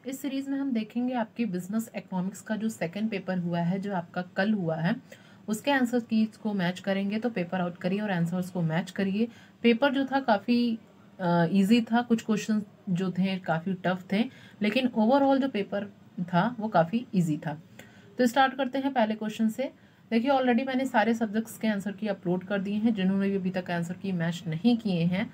इस सीरीज में हम देखेंगे आपकी बिजनेस इकोनॉमिक्स का जो सेकंड पेपर हुआ है, जो आपका कल हुआ है, उसके आंसर कीज को मैच करेंगे। तो पेपर आउट करिए और आंसर्स को मैच करिए। पेपर जो था काफ़ी इजी था, कुछ क्वेश्चन जो थे काफ़ी टफ थे, लेकिन ओवरऑल जो पेपर था वो काफ़ी इजी था। तो स्टार्ट करते हैं पहले क्वेश्चन से। देखिए ऑलरेडी मैंने सारे सब्जेक्ट्स के आंसर की अपलोड कर दिए हैं। जिन्होंने भी अभी तक आंसर की मैच नहीं किए हैं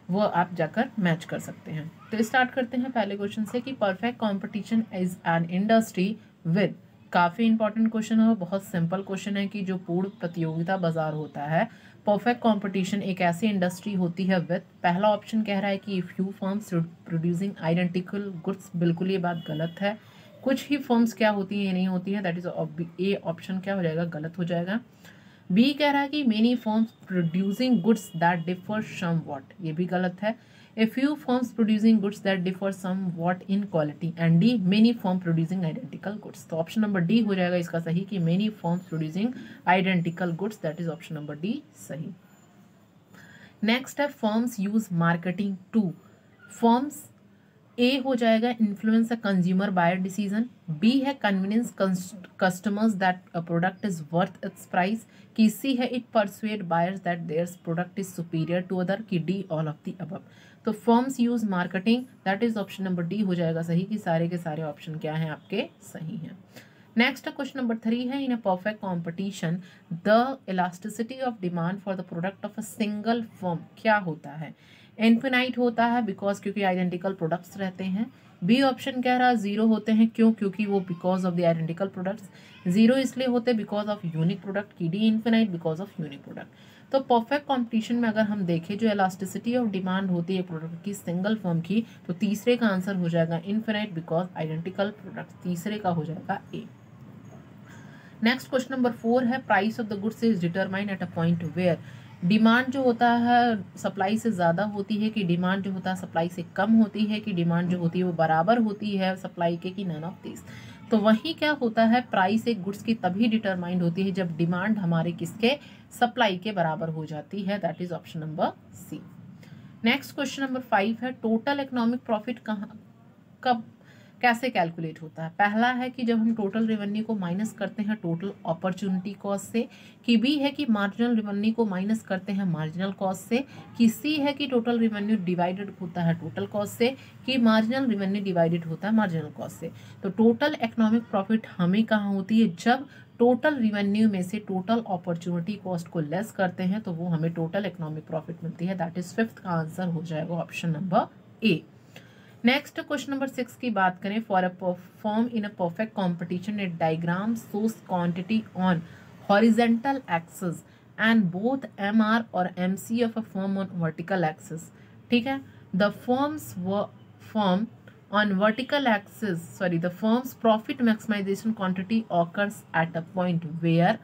वो आप जाकर मैच कर सकते हैं। तो स्टार्ट करते हैं पहले क्वेश्चन से कि perfect competition is an industry with, काफ़ी इंपॉर्टेंट क्वेश्चन है, बहुत सिंपल क्वेश्चन है कि जो पूर्ण प्रतियोगिता बाजार होता है, परफेक्ट कंपटीशन एक ऐसी इंडस्ट्री होती है विद, पहला ऑप्शन कह रहा है कि few firms producing identical goods, बिल्कुल ये बात गलत है। कुछ ही फर्म्स क्या होती हैं, नहीं होती हैं, दैट इज ए ऑप्शन क्या हो जाएगा, गलत हो जाएगा। बी कह रहा है कि many firms producing goods that differ somewhat, ये भी गलत है। A few firms producing goods that differ somewhat in quality, and D many firm producing identical goods. तो ऑप्शन नंबर डी हो जाएगा इसका सही कि many firms producing identical goods, that is option number D सही। Next है firms use marketing to, firms A हो जाएगा influence a consumer buyer decision, B है convenience customers that a product is worth its price, की C है it persuade buyers that their product is superior to other, की D all of the above. तो firms use marketing, that is option number D हो जाएगा सही कि सारे के सारे ऑप्शन क्या हैं आपके सही हैं। नेक्स्ट क्वेश्चन नंबर 3 है in a perfect competition the elasticity of demand for the product of a single firm क्या होता है, इन्फिनाइट होता है बिकॉज क्योंकि आइडेंटिकल प्रोडक्ट्स रहते हैं। बी ऑप्शन कह रहा है जीरो होते हैं, क्यों, क्योंकि वो because of the identical products, zero इसलिए होते हैं बिकॉज ऑफ यूनिक प्रोडक्ट, की D infinite because of unique product. तो परफेक्ट कॉम्पिटिशन में अगर हम देखें जो इलास्टिसिटी ऑफ डिमांड होती है प्रोडक्ट की सिंगल फर्म की, तो तीसरे का आंसर हो जाएगा इन्फिनाइट बिकॉज आइडेंटिकल प्रोडक्ट, तीसरे का हो जाएगा ए। नेक्स्ट क्वेश्चन नंबर 4 है price of the goods is determine at a point where, demand जो होता है सप्लाई से ज़्यादा होती है कि डिमांड जो होता है सप्लाई से कम होती है, कि डिमांड जो होती है वो बराबर होती है सप्लाई के, कि नन ऑफ दिस। तो वही क्या होता है, प्राइस एक गुड्स की तभी डिटरमाइंड होती है जब डिमांड हमारे किसके, सप्लाई के बराबर हो जाती है, that is option number C. Next question number 5 है टोटल इकोनॉमिक प्रॉफिट कहाँ कब कैसे कैलकुलेट होता है। पहला है कि जब हम टोटल रेवेन्यू को माइनस करते हैं टोटल अपॉर्चुनिटी कॉस्ट से, कि बी है कि मार्जिनल रेवेन्यू को माइनस करते हैं मार्जिनल कॉस्ट से, कि सी है कि टोटल रेवेन्यू डिवाइडेड होता है टोटल कॉस्ट से, कि मार्जिनल रेवेन्यू डिवाइडेड होता है मार्जिनल कॉस्ट से। तो टोटल इकोनॉमिक प्रॉफिट हमें कहाँ होती है, जब टोटल रिवेन्यू में से टोटल अपॉर्चुनिटी कॉस्ट को लेस करते हैं तो वो हमें टोटल इकोनॉमिक प्रॉफिट मिलती है, दैट इज फिफ्थ का आंसर हो जाएगा option number A. Next question number 6 की बात करें, for a perform in a perfect competition it diagram shows quantity on horizontal axis and both MR और MC of a firm on vertical axis. ठीक है, the firm on vertical axis, sorry, the firm's profit maximization quantity occurs at a point where,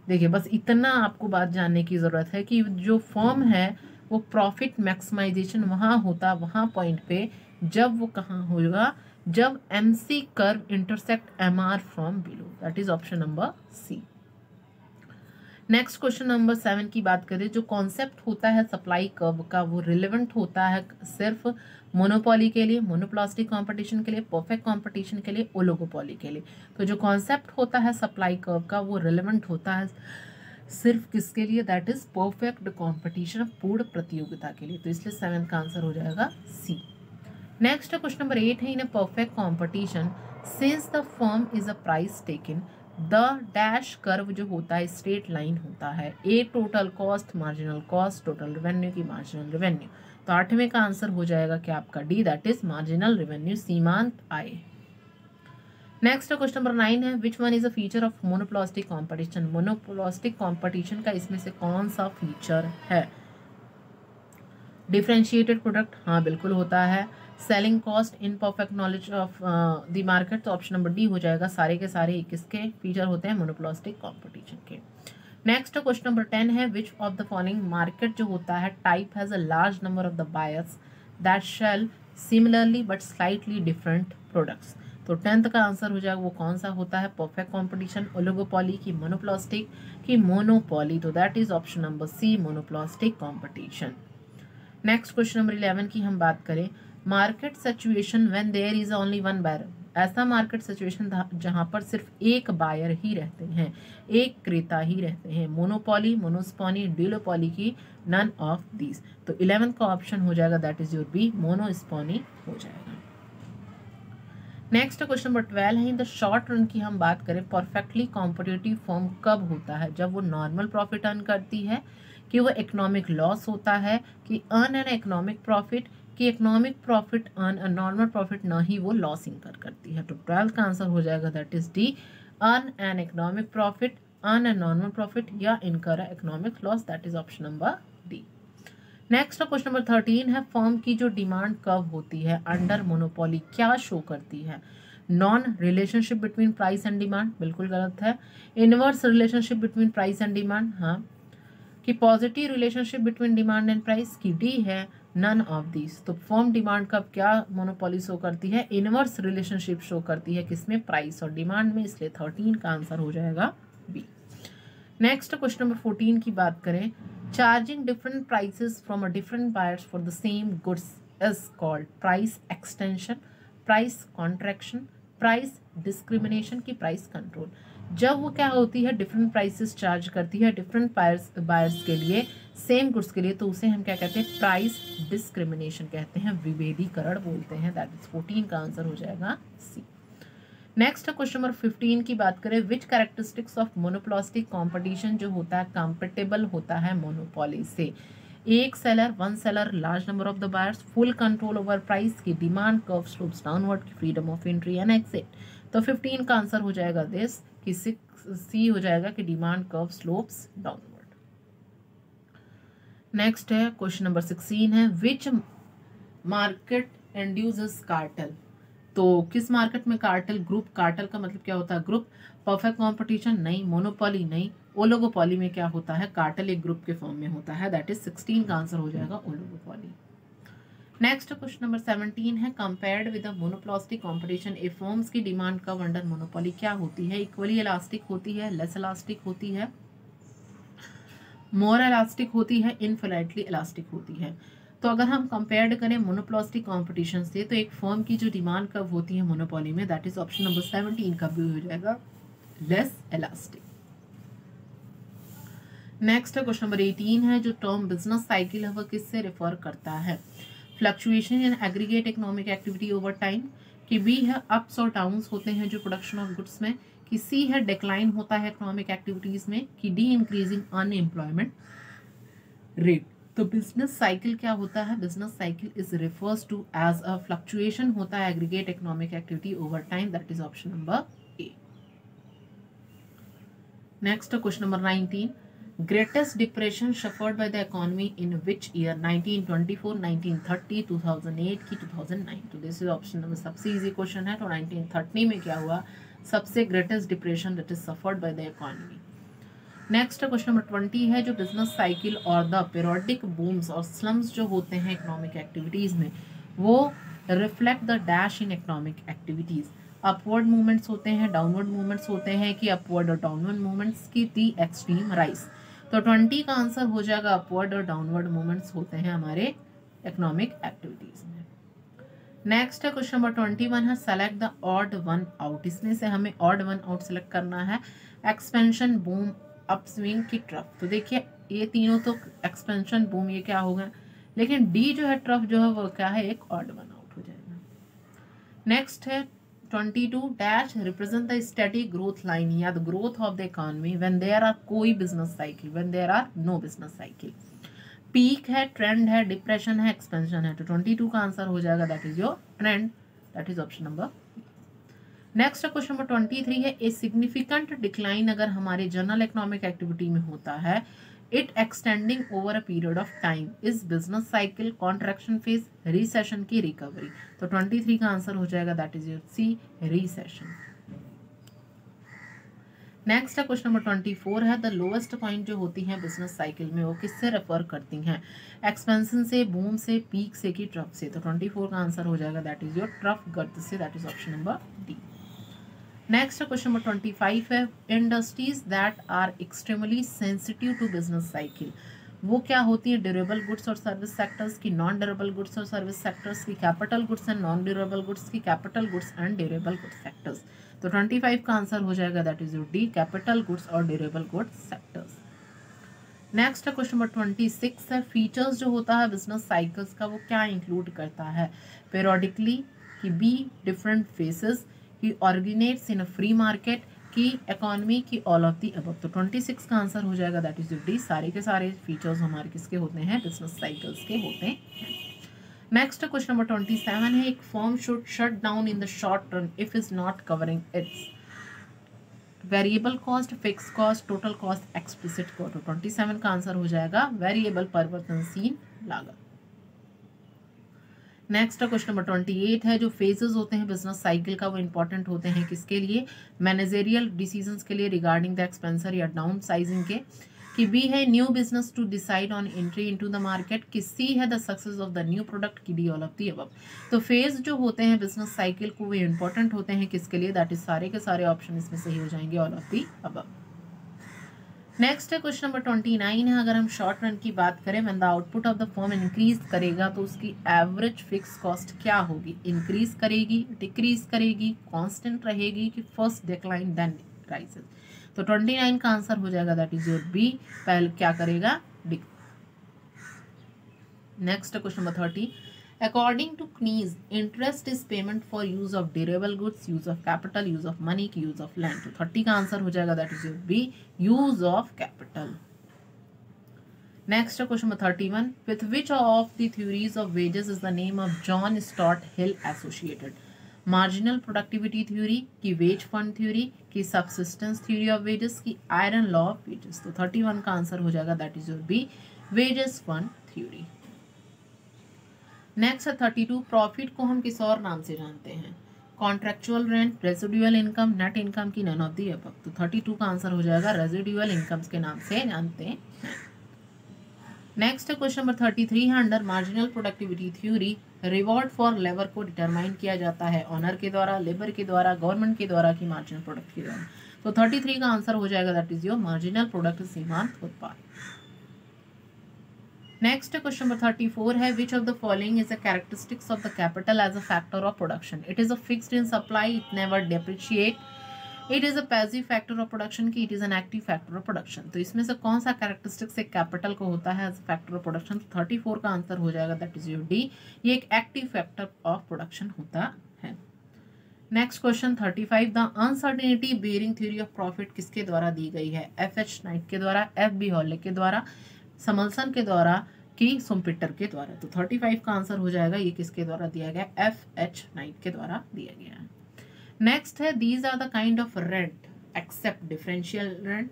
देखिए बस इतना आपको बात जानने की ज़रूरत है कि जो फर्म है वो प्रॉफिट मैक्सिमाइजेशन वहाँ होता वहाँ पॉइंट पे, जब वो कहाँ होगा, जब M C curve intersect M R from below, that is option number C. Next question number 7 की बात करें, जो कॉन्सेप्ट होता है सप्लाई कर्व का वो रिलेवेंट होता है सिर्फ मोनोपोली के लिए, मोनोप्लास्टिक कंपटीशन के लिए, परफेक्ट कंपटीशन के लिए, ओलिगोपोली के लिए। तो जो कॉन्सेप्ट होता है सप्लाई कर्व का वो रिलेवेंट होता है सिर्फ किसके लिए, दैट इज परफेक्ट कंपटीशन, पूर्ण प्रतियोगिता के लिए। तो इसलिए 7 का आंसर हो जाएगा सी। नेक्स्ट क्वेश्चन नंबर 8 है in a perfect competition since the firm is a price taken the dash curve जो होता है स्ट्रेट लाइन होता है, A total cost marginal cost total revenue की मार्जिनल रेवेन्यू। तो 8वें का आंसर हो जाएगा क्या आपका D, that is marginal revenue, सीमांत आय। नेक्स्ट क्वेश्चन नंबर 9 है which one is a feature of monopolistic competition, monopolistic competition का इसमें से कौन सा फीचर है। डिफ्रेंशिएटेड प्रोडक्ट, हाँ बिल्कुल होता है। Selling cost, in perfect knowledge of the market, तो ऑप्शन नंबर डी हो जाएगा, सारे के सारे किसके फीचर होते हैं, मोनोप्लास्टिक कॉम्पिटिशन के। नेक्स्ट क्वेश्चन नंबर 10 है which of the following market जो होता है type has a large number of the buyers that sell similarly but slightly different products. तो 10th का आंसर हो जाएगा वो कौन सा होता है, परफेक्ट कॉम्पिटिशन, ओलिगोपोली की मोनोप्लास्टिक की मोनोपोली, तो that is option number C, monopolistic competition. Next question number 11 की हम बात करें, market situation when there is only one buyer, ऐसा मार्केट सिचुएशन जहां पर सिर्फ एक बायर ही रहते हैं, एक क्रेता ही रहते हैं। मोनोपोली, मोनोस्पोनी, डिलोपोली की नन ऑफ दीज। तो 11th का ऑप्शन हो जाएगा दैट इज योर बी, मोनोस्पोनी हो जाएगा। नेक्स्ट क्वेश्चन नंबर 12 है, इन द शॉर्ट रन की हम बात करें, परफेक्टली कॉम्पिटिटिव फर्म कब होता है? जब वो नॉर्मल प्रॉफिट अर्न करती है, कि वो इकोनॉमिक लॉस होता है, कि अर्न एन इकोनॉमिक प्रॉफिट, कि economic profit earn normal profit, ना ही वो लॉस इंकर करती है। तो 12 का आंसर हो जाएगा that is D, earn an economic profit, earn an normal profit या incur economic loss, that is option number D. Next question number 13 है, फर्म की जो डिमांड कब होती है अंडर मोनोपोली, क्या शो करती है? Non relationship between price and demand, बिल्कुल गलत है। Inverse relationship between price and demand, हाँ। कि positive relationship between demand and price, की डी है नन ऑफ दिस। तो फर्म डिमांड कब क्या मोनोपोली शो करती है? इनवर्स रिलेशनशिप शो करती है, किसमें? प्राइस और डिमांड में, इसलिए 13 का आंसर हो जाएगा बी। नेक्स्ट क्वेश्चन नंबर 14 की बात करें, charging different prices from a different buyers for the same goods is called price extension, price contraction, price discrimination की प्राइस कंट्रोल। जब वो क्या होती है, डिफरेंट प्राइसेस चार्ज करती है डिफरेंट बायर्स के लिए, सेम गुड्स के लिए, तो उसे हम क्या कहते हैं? प्राइस डिस्क्रिमिनेशन कहते हैं, विभेदीकरण बोलते हैं। दैट इज 14 का आंसर हो जाएगा सी। नेक्स्ट क्वेश्चन नंबर 15 की बात करें, विच कैरेक्टरिस्टिक्स ऑफ मोनोपोलिस्टिक कंपटीशन जो होता है कंपेटेबल होता है मोनोपोली से? एक seller, one seller, large number of the buyers, full control over price, की डिमांड कर्व स्लोप्स डाउनवर्ड, की freedom of entry and exit. तो 15 का आंसर हो जाएगा दिस, कि 6C हो जाएगा कि demand curve slopes downward. Next है क्वेश्चन नंबर 16 है, विच मार्केट इंड्यूसेस कार्टेल? तो किस मार्केट में कार्टेल? ग्रुप, कार्टेल का मतलब क्या होता है? ग्रुप। परफेक्ट कंपटीशन नहीं, मोनोपोली नहीं, ओलिगोपोली में क्या होता है? कार्टेल एक ग्रुप के फॉर्म में होता है, दैट इज 16 का आंसर हो जाएगा ओलिगोपोली। नेक्स्ट क्वेश्चन नंबर 17 है, compared with the monopolistic competition A firms की डिमांड कब अंडर मोनोपोली क्या होती है? इक्वली इलास्टिक होती है, लेस इलास्टिक होती है, मोर इलास्टिक होती है, इनफिनिटली इलास्टिक होती है। तो अगर हम कंपेयर करें मोनोपोलिस्टिक कंपटीशन से, तो एक फर्म की जो डिमांड कब होती है मोनोपोली में, दैट इज ऑप्शन नंबर 17 का भी हो जाएगा less elastic. Next question number 18 है, जो टर्म बिजनेस साइकिल है वह किससे रेफर करता है? Fluctuation in aggregate economic activity over time, कि बी है अप्स और डाउन्स होते हैं जो प्रोडक्शन ऑफ गुड्स में, कि सी है डिक्लाइन होता है इकोनॉमिक एक्टिविटीज में, कि डी इंक्रीजिंग अनएम्प्लॉयमेंट रेट। तो बिजनेस साइकिल क्या होता है? Business cycle is refers to as a fluctuation होता है aggregate economic activity over time, that is option number A. Next question number 19, greatest depression suffered by the economy in which year? 1924, 1930, 2008 की 2009। तो this is option number, सबसे easy क्वेश्चन है। तो 1930 में क्या हुआ? सबसे greatest depression that is suffered by the economy. Next question number 20 है, जो बिजनेस साइकिल और द पीरियोडिक बूम्स और स्लम्स जो होते हैं इकोनॉमिक एक्टिविटीज में, वो reflect the dash in economic activities. Upward movements होते हैं, डाउनवर्ड मूवमेंट्स होते हैं, कि अपवर्ड और डाउनवर्ड मूवमेंट्स की दी एक्सट्रीम राइज। तो 20 का आंसर हो जाएगा अपवर्ड और डाउनवर्ड मूवमेंट्स होते हैं हमारे इकोनॉमिक एक्टिविटीज में। नेक्स्ट है क्वेश्चन नंबर 21 है, select the odd one out. इसमें से हमें ऑड वन आउट सेलेक्ट करना है। एक्सपेंशन, बूम, अपस्विंग की ट्रफ। तो देखिए ये तीनों तो एक्सपेंशन, बूम, ये क्या होगा, लेकिन डी जो है ट्रफ जो है वो क्या है? एक ऑड वन आउट हो जाएगा। नेक्स्ट है 22 dash represent the study growth line या the growth of the economy when there are कोई business cycle, when there are no business cycle. Peak है, ट्रेंड है, डिप्रेशन है, एक्सपेंशन है। तो 22 का आंसर हो जाएगा that is your trend, that is option number. Next question number 23 है, ए सिग्निफिकेंट डिक्लाइन अगर हमारे जनरल इकोनॉमिक एक्टिविटी में होता है, it extending over a period of time, is business cycle, contraction phase, recession की recovery. तो 23 का answer हो जाएगा that is your C, recession. Next है क्वेश्चन नंबर 24 है, द लोएस्ट पॉइंट जो होती है बिजनेस साइकिल में वो किससे रेफर करती हैं? एक्सपेंशन से, बूम से, पीक से, की ट्रफ से। तो 24 का आंसर हो जाएगा दैट इज योर ट्रफ, गर्त से, that is option number D. Next question number 25 है, industries that are extremely sensitive to business cycle, वो क्या होती है, ड्यूरेबल गुड्स और सर्विस सेक्टर्स की, नॉन ड्यूरेबल गुड्स और सर्विस सेक्टर्स की, capital goods and non durable goods की, capital goods and durable goods sectors. तो 25 का आंसर हो जाएगा that is your D, capital goods और ड्यूरेबल गुड्स सेक्टर्स। नेक्स्ट है क्वेश्चन नंबर 26 है, फीचर्स जो होता है बिजनेस साइकिल्स का वो क्या इंक्लूड करता है, पेरियोडिकली, कि बी डिफरेंट फेसेस, कि ऑर्गेनाइट्स इन अ फ्री मार्केट, की इकोनॉमी, की ऑल ऑफ दी अबव। तो 26 का आंसर हो जाएगा दैट इज डी, सारे के सारे फीचर्स हमारे किसके होते हैं, बिजनेस साइकिल्स के होते हैं। नेक्स्ट क्वेश्चन नंबर 27 है, एक firm should shut down in the short run if is not covering it's variable cost, fix cost, total cost, explicit cost. 27 का आंसर हो जाएगा वेरिएबल परिवर्तनशील लागत। नेक्स्ट क्वेश्चन नंबर 28 है, जो फेजेस होते हैं बिजनेस साइकिल का वो इंपॉर्टेंट होते हैं किसके लिए, मैनेजरियल डिसीजंस के लिए रिगार्डिंग द एक्सपेंसर या डाउन साइजिंग के, कि बी है new business to decide on entry into the market, कि सी है the success of the new product, की D all of the above. तो फेज जो होते हैं बिजनेस साइकिल को वो इंपॉर्टेंट होते हैं किसके लिए, दैट इज सारे के सारे ऑप्शन इसमें सही हो जाएंगे, all of the above. Next है क्वेश्चन नंबर 29 है, अगर हम शॉर्ट रन की बात करें, when the output of the firm increase करेगा तो उसकी एवरेज फिक्स कॉस्ट क्या होगी, इंक्रीज करेगी, डिक्रीज करेगी, कांस्टेंट रहेगी, कि फर्स्ट डिक्लाइन देन राइजेस। तो 29 का आंसर हो जाएगा दैट इज योर बी, पहले क्या करेगा, डिक। Next question number 30, according to Keynes interest is payment for use of durable goods, use of capital, use of money, की यूज ऑफ लैंड। तो 30 का आंसर हो जाएगा that is your B, use of capital. Next question number 31, with which of the theories of wages is the name of John Stuart Hill associated, marginal productivity theory, की wage fund theory, की subsistence theory of wages, की iron law of wages. तो 31 का answer हो जाएगा that is your B, wages fund theory. Next है 32, profit को हम किस और नाम से जानते हैं, contractual rent, residual income, net income, की नन ऑफ द अबव। तो 32 का आंसर हो जाएगा रेजिडुअल इनकम्स के नाम से जानते हैं। नेक्स्ट है क्वेश्चन नंबर 33 है, under marginal productivity theory reward for labour को डिटरमाइन किया जाता है ऑनर के द्वारा, लेबर के द्वारा, गवर्नमेंट के द्वारा, की मार्जिनल प्रोडक्ट के द्वारा। तो 33 का आंसर हो जाएगा that is your marginal product सीमांत उत्पाद। नेक्स्ट क्वेश्चन नंबर 34 है, which of the following is a characteristics of the capital as a factor of production, it is a fixed in supply, it never depreciate, it is a passive factor of production, की it is an active factor of production. तो इसमें से कौन सा characteristics एक capital को होता है as a factor of production. तो 34 का आंसर हो जाएगा दैट इज योर डी, ये एक एक्टिव फैक्टर ऑफ प्रोडक्शन होता है। Next question 35, the uncertainty bearing theory of profit किसके द्वारा दी गई है, एफ.एच. नाइट के द्वारा, एफ.बी. हॉले के द्वारा, समल्सन के द्वारा, की सुम्पिटर के द्वारा। तो 35 का आंसर हो जाएगा ये किसके द्वारा दिया गया, एफ.एच. नाइट के द्वारा दिया गया है। नेक्स्ट है, these are the kind of rent except differential rent,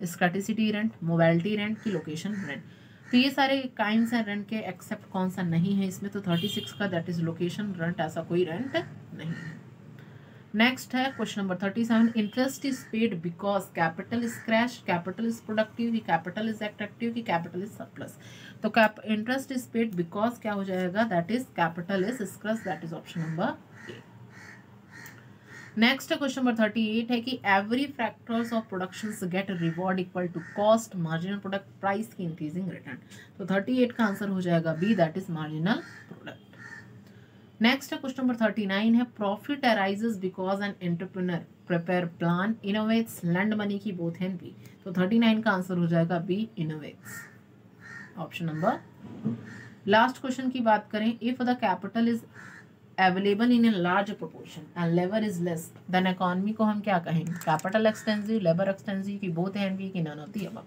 scarcity rent, mobility rent, की लोकेशन रेंट। तो ये सारे काइंड्स हैं रेंट के, एक्सेप्ट कौन सा नहीं है इसमें, तो 36 का दैट इज लोकेशन रेंट, ऐसा कोई रेंट नहीं है। नेक्स्ट है question number 37, interest is paid because capital is scarce, capital is productive, की कैपिटल इज एट्रैक्टिव, की कैपिटल इज सरप्लस। तो इंटरेस्ट इज पेड बिकॉज क्या हो जाएगा, that is capital is scarce, that is option number A. Next question number 38 है कि every factors of production get reward equal to cost, marginal product, price, की increasing return. तो 38 का answer हो जाएगा B, that is marginal product. Next question number 39 है, profit arises because an entrepreneur prepare plan, innovates, land money, की both and B. तो 39 का answer हो जाएगा B, innovates, option number. Last question की बात करें, if the capital is available in a large proportion and labour is less then economy को हम क्या कहेंगे, कैपिटल एक्सटेंसिव, लेबर एक्सटेंसिव, की बोथ एंड बी, की नन ऑफ द अबव।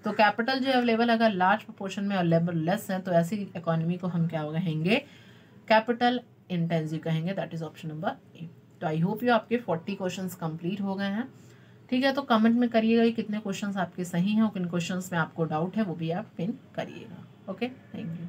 तो कैपिटल जो अवेलेबल अगर लार्ज प्रोपोर्शन में और लेबर लेस है तो ऐसी इकोनॉमी को हम क्या कहेंगे, कैपिटल इंटेंसिव कहेंगे, दैट इज ऑप्शन नंबर ए। तो आई होप यू आपके 40 क्वेश्चंस कंप्लीट हो गए हैं। ठीक है, तो कमेंट में करिएगा कि कितने क्वेश्चंस आपके सही हैं और किन क्वेश्चंस में आपको डाउट है वो भी आप पिन करिएगा। Okay, thank you.